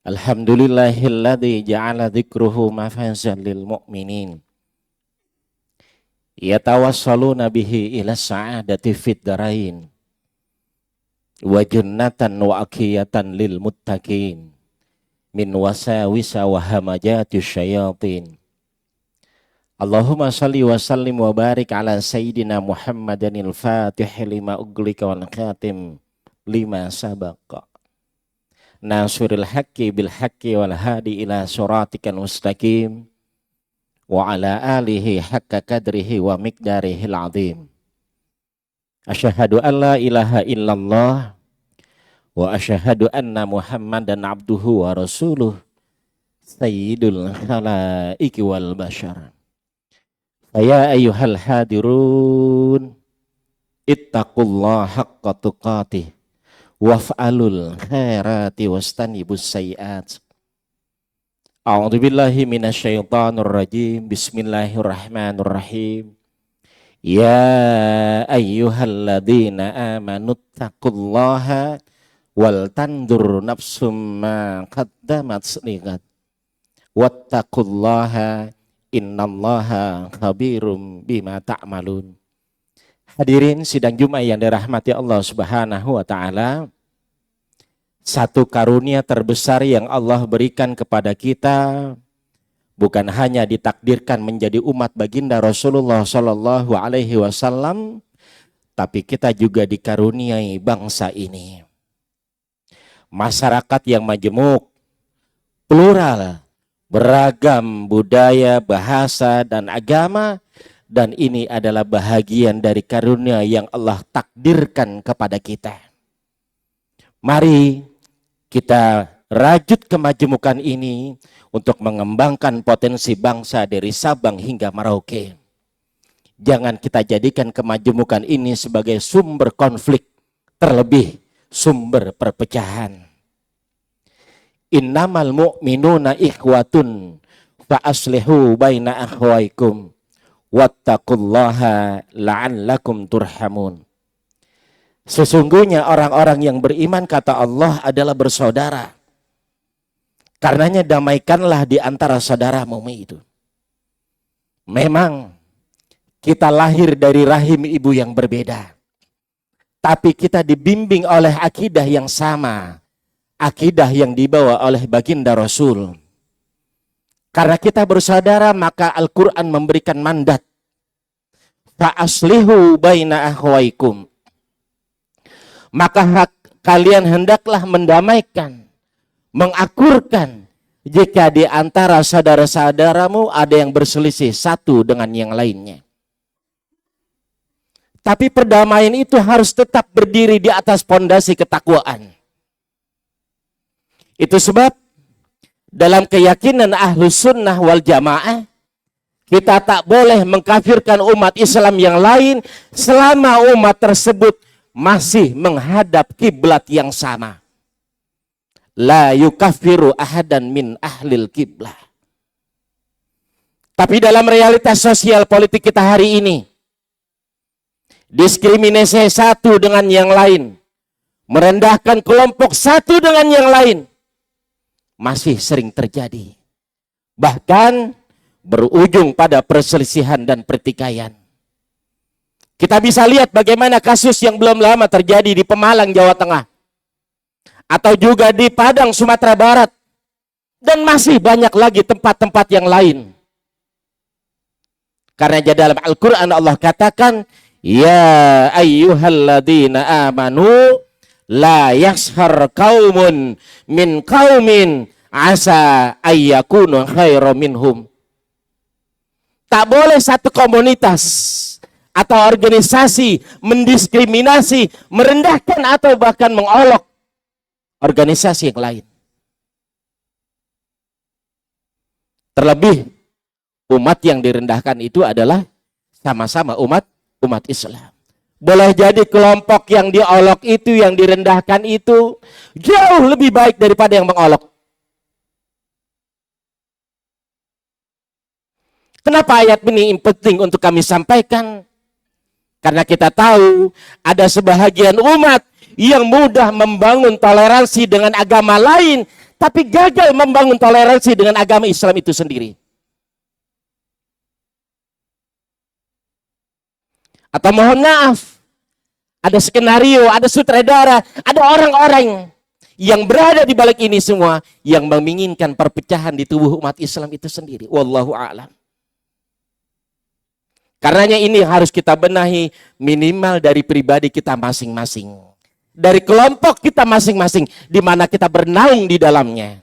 Alhamdulillahilladzi ja'ala dzikruhu mafazan lil mu'minin. Yatawassaluna bihi ila sa'adati fid darain. Wa jannatan wa aqiyatan lil muttaqin. Min wasawisa wa hamajatis syayatin. Allahumma salli wa sallim wa barik ala sayyidina Muhammadanil fatih lima uglika wal khatim lima sabaqa. Nasiril haqqi bil haqqi wal hadi ila siratikal mustaqim wa ala alihi haqqa qadrihi wa miqdarihil azim. Asyhadu an la ilaha illallah wa asyhadu anna Muhammadan abduhu wa rasuluh sayyidul khalaiki wal bashar. Ya ayyuhal hadirun ittaqullaha haqqa tuqatih waf'alul khairati wastanibus sayyi'at. A'udzubillahi minasyaitonir rajim. Bismillahirrahmanirrahim. Ya ayyuhalladzina amanu ittaqullaha wal tandur nafsum ma qaddamat lighad wattaqullaha innallaha khabirum bima ta'malun. Hadirin sidang Jumat yang dirahmati Allah Subhanahu wa taala, satu karunia terbesar yang Allah berikan kepada kita bukan hanya ditakdirkan menjadi umat baginda Rasulullah sallallahu alaihi wasallam, tapi kita juga dikaruniai bangsa ini. Masyarakat yang majemuk, plural, beragam budaya, bahasa, dan agama, dan ini adalah bahagian dari karunia yang Allah takdirkan kepada kita. Mari kita rajut kemajemukan ini untuk mengembangkan potensi bangsa dari Sabang hingga Merauke. Jangan kita jadikan kemajemukan ini sebagai sumber konflik, terlebih sumber perpecahan. Innamal mu'minuna ikhwatun fa aslihu baina akhwaikum wattaqullaha la'allakum turhamun. Sesungguhnya orang-orang yang beriman, kata Allah, adalah bersaudara. Karenanya damaikanlah di antara saudaramu itu. Memang kita lahir dari rahim ibu yang berbeda, tapi kita dibimbing oleh akidah yang sama. Akidah yang dibawa oleh baginda Rasul. Karena kita bersaudara, maka Al-Quran memberikan mandat. Fa'aslihu baina akhwaikum. Maka kalian hendaklah mendamaikan, mengakurkan, jika di antara saudara-saudaramu ada yang berselisih satu dengan yang lainnya. Tapi perdamaian itu harus tetap berdiri di atas pondasi ketakwaan. Itu sebab dalam keyakinan Ahlus Sunnah wal Jamaah, kita tak boleh mengkafirkan umat Islam yang lain selama umat tersebut masih menghadap kiblat yang sama. La yukaffiru ahadan min ahlil kiblah. Tapi dalam realitas sosial politik kita hari ini, diskriminasi satu dengan yang lain, merendahkan kelompok satu dengan yang lain, masih sering terjadi. Bahkan berujung pada perselisihan dan pertikaian. Kita bisa lihat bagaimana kasus yang belum lama terjadi di Pemalang, Jawa Tengah. Atau juga di Padang, Sumatera Barat. Dan masih banyak lagi tempat-tempat yang lain. Karena di dalam Al-Quran Allah katakan, Ya ayyuhalladzina amanu la yashar qaumun min qaumin asa ayyakunu khairum minhum. Tak boleh satu komunitas atau organisasi mendiskriminasi, merendahkan atau bahkan mengolok organisasi yang lain. Terlebih umat yang direndahkan itu adalah sama-sama umat Islam. Boleh jadi kelompok yang diolok itu, yang direndahkan itu jauh lebih baik daripada yang mengolok. Kenapa ayat ini penting untuk kami sampaikan? Karena kita tahu ada sebahagian umat yang mudah membangun toleransi dengan agama lain tapi gagal membangun toleransi dengan agama Islam itu sendiri. Atau mohon maaf, ada skenario, ada sutradara, ada orang-orang yang berada di balik ini semua yang menginginkan perpecahan di tubuh umat Islam itu sendiri. Wallahu a'lam. Karenanya ini harus kita benahi minimal dari pribadi kita masing-masing. Dari kelompok kita masing-masing di mana kita bernaung di dalamnya.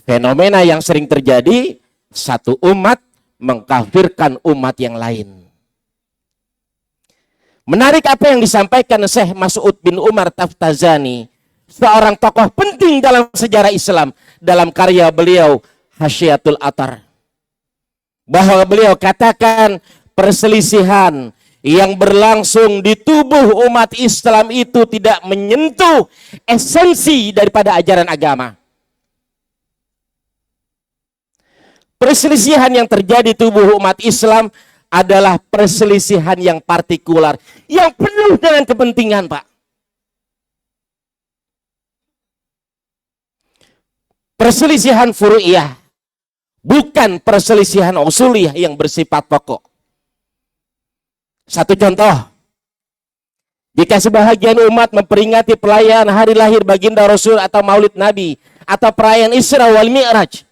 Fenomena yang sering terjadi, satu umat mengkafirkan umat yang lain. Menarik apa yang disampaikan Syekh Mas'ud bin Umar Taftazani, seorang tokoh penting dalam sejarah Islam, dalam karya beliau Hasyiatul Athar. Bahwa beliau katakan perselisihan yang berlangsung di tubuh umat Islam itu tidak menyentuh esensi daripada ajaran agama. Perselisihan yang terjadi di tubuh umat Islam adalah perselisihan yang partikular, yang penuh dengan kepentingan, Pak. Perselisihan furu'iyah, bukan perselisihan usuliyah yang bersifat pokok. Satu contoh, jika sebahagian umat memperingati perayaan hari lahir baginda Rasul atau Maulid Nabi atau perayaan Isra wal Mi'raj,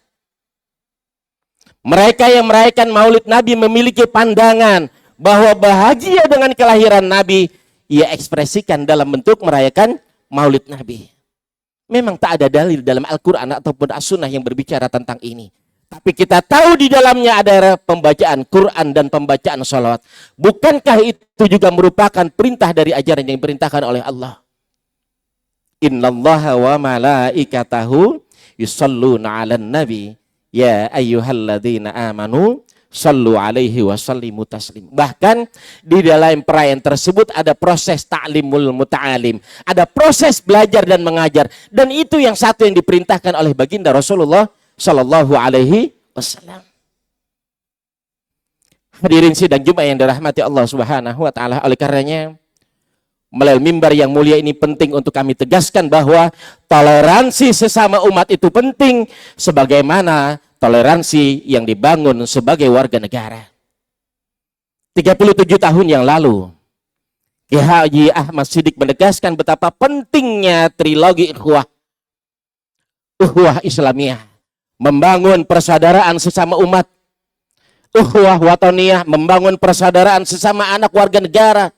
mereka yang merayakan Maulid Nabi memiliki pandangan bahwa bahagia dengan kelahiran Nabi, ia ekspresikan dalam bentuk merayakan Maulid Nabi. Memang tak ada dalil dalam Al-Quran ataupun As-Sunnah yang berbicara tentang ini. Tapi kita tahu di dalamnya ada pembacaan Quran dan pembacaan sholawat. Bukankah itu juga merupakan perintah dari ajaran yang diperintahkan oleh Allah? Innallaha wa malaikatahu yusalluna 'alan nabi ya ayyuhalladzina amanu sallu alaihi wa sallimu taslim. Bahkan di dalam perayaan tersebut ada proses ta'limul muta'alim, ada proses belajar dan mengajar, dan itu yang satu yang diperintahkan oleh baginda Rasulullah sallallahu alaihi wasallam. Hadirin sidang Jumat yang dirahmati Allah Subhanahu wa taala, oleh karenanya melalui mimbar yang mulia ini penting untuk kami tegaskan bahwa toleransi sesama umat itu penting sebagaimana toleransi yang dibangun sebagai warga negara. 37 tahun yang lalu, Kiai Haji Ahmad Siddiq menegaskan betapa pentingnya trilogi Ukhuwah Islamiyah, membangun persaudaraan sesama umat. Ukhuwah Wataniyah, membangun persaudaraan sesama anak warga negara.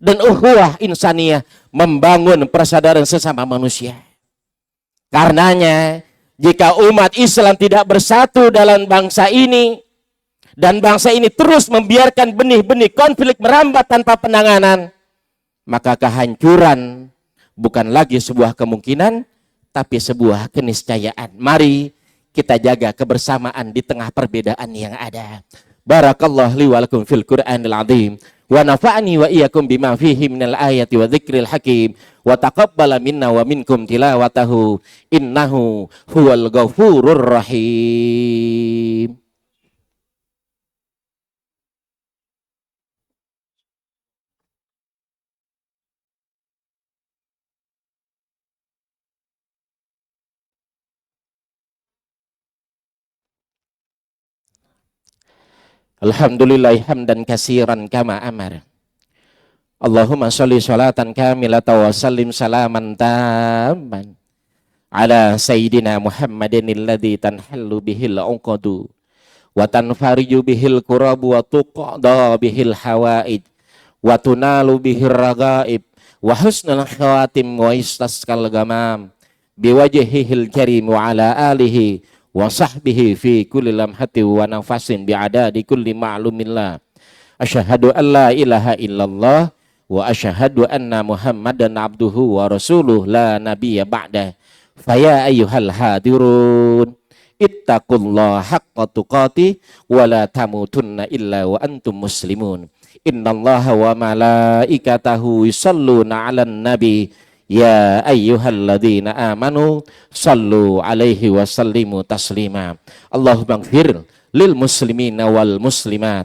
Dan ukhuwah insaniyah, membangun persaudaraan sesama manusia. Karenanya, jika umat Islam tidak bersatu dalam bangsa ini, dan bangsa ini terus membiarkan benih-benih konflik merambat tanpa penanganan, maka kehancuran bukan lagi sebuah kemungkinan, tapi sebuah keniscayaan. Mari kita jaga kebersamaan di tengah perbedaan yang ada. Barakallahu li wa lakum fil Qur'anil azim. Wa nafa'ani wa iyyakum bima fihi minal ayati wa dzikril hakim wa taqabbala minna wa minkum tilawatahu innahu huwal ghafurur rahim. Alhamdulillah hamdan katsiran kama amara. Allahumma sholli sholatan kamilatan wa sallim salaman tamman ala sayyidina Muhammadin alladzi tanhallu bihil 'uqadu wa tanfariju bihil kurabu wa tuqada bihil hawaid wa tunalu bihir ragaib wa husnul khawatim wa istasqal gamam biwajhihil karim wa ala alihi wa sahbihi fi kulli lamhati wa nafasin bi'adadi kulli ma'lumillah. Asyhadu an la ilaha illallah wa asyhadu anna Muhammadan abduhu wa rasuluh la nabiyya ba'dah. Faya ayyuhal hadirun ittaqullaha haqqa tuqatih wa la tamutunna illa wa antum muslimun. Innallaha wa malaikatahu yusalluna 'alan nabi ya ayyuhalladzina amanu sallu alaihi wa sallimu taslima. Allahumma ighfir lil muslimina wal muslimat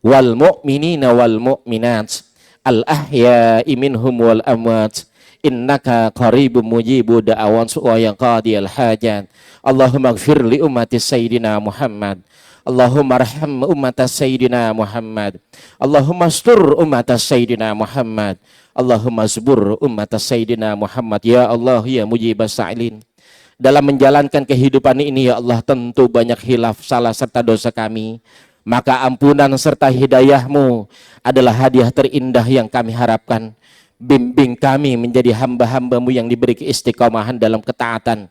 wal mu'minina wal mu'minat al ahya'i minhum wal amwat innaka qaribun mujibu da'awan wa yang qadiyal hajat. Allahumma ighfir li ummati sayyidina Muhammad. Allahumma arham ummata sayyidina Muhammad. Allahumma astur ummata sayyidina Muhammad. Allahumma zbur ummata sayyidina Muhammad. Ya Allah ya mujibas sa'ilin. Dalam menjalankan kehidupan ini ya Allah tentu banyak hilaf, salah serta dosa kami. Maka ampunan serta hidayah-Mu adalah hadiah terindah yang kami harapkan. Bimbing kami menjadi hamba-hamba-Mu yang diberi keistiqomahan dalam ketaatan.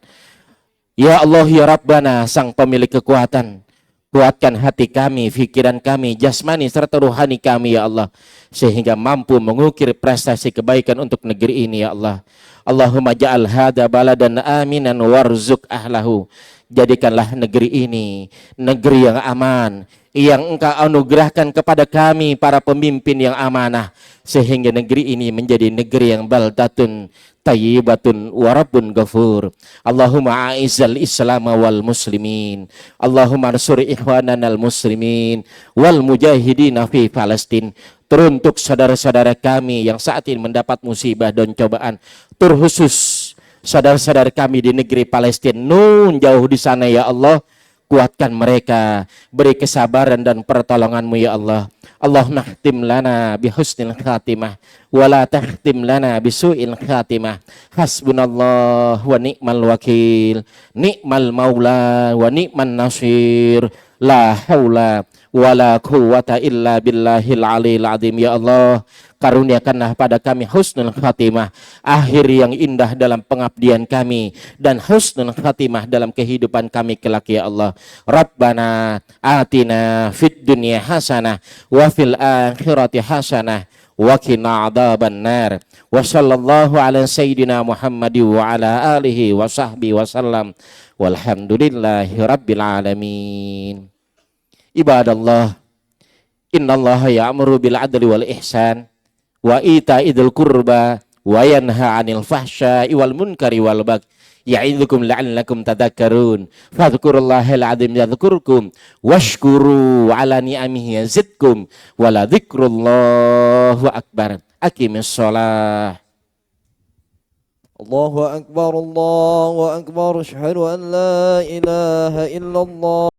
Ya Allah ya Rabbana, sang pemilik kekuatan, kuatkan hati kami, fikiran kami, jasmani serta rohani kami ya Allah, sehingga mampu mengukir prestasi kebaikan untuk negeri ini ya Allah. Allahumma ja'al hadha baladan aminan warzuk ahlahu. Jadikanlah negeri ini negeri yang aman, yang Engkau anugerahkan kepada kami para pemimpin yang amanah, sehingga negeri ini menjadi negeri yang baldatun tayyibatun wa rabbun ghafur. Allahumma a'izzal islam wal muslimin. Allahumma ansur ikhwanana al muslimin wal mujahidina fi Palestin. Teruntuk saudara-saudara kami yang saat ini mendapat musibah dan cobaan, terkhusus saudara-saudara kami di negeri Palestina nun jauh di sana ya Allah, kuatkan mereka, beri kesabaran dan pertolongan-Mu ya Allah. Allahumma khtim lana bihusnil khatimah wa la tahtim lana bisu'il khatimah. Hasbunallah wa ni'mal wakil, ni'mal maula wa ni'man nasir. La haula wala quwwata illa billahil aliyil azim. Ya Allah, karuniakanlah pada kami husnul khatimah, akhir yang indah dalam pengabdian kami, dan husnul khatimah dalam kehidupan kami kelak ya Allah. Rabbana atina fid dunya hasanah wa fil akhirati hasanah wa qina adzabannar. Wa sallallahu ala sayyidina Muhammad wa ala alihi wa sahbihi wa sallam. Walhamdulillahi rabbil alamin. Ibadallah, innallaha ya'muru bil adli wal ihsan wa ita'idil qurba wa yanha 'anil fahsya'i wal munkari wal baghi ya'idzukum la'allakum tadhakkarun. Fadhkurullahal 'azim yadhkurkum washkuru 'ala ni'amihi yazidkum wa la dzikrullahu akbar. Aqimis shalah. Allahu akbar, Allahu akbar, asyhadu an la ilaha illallah.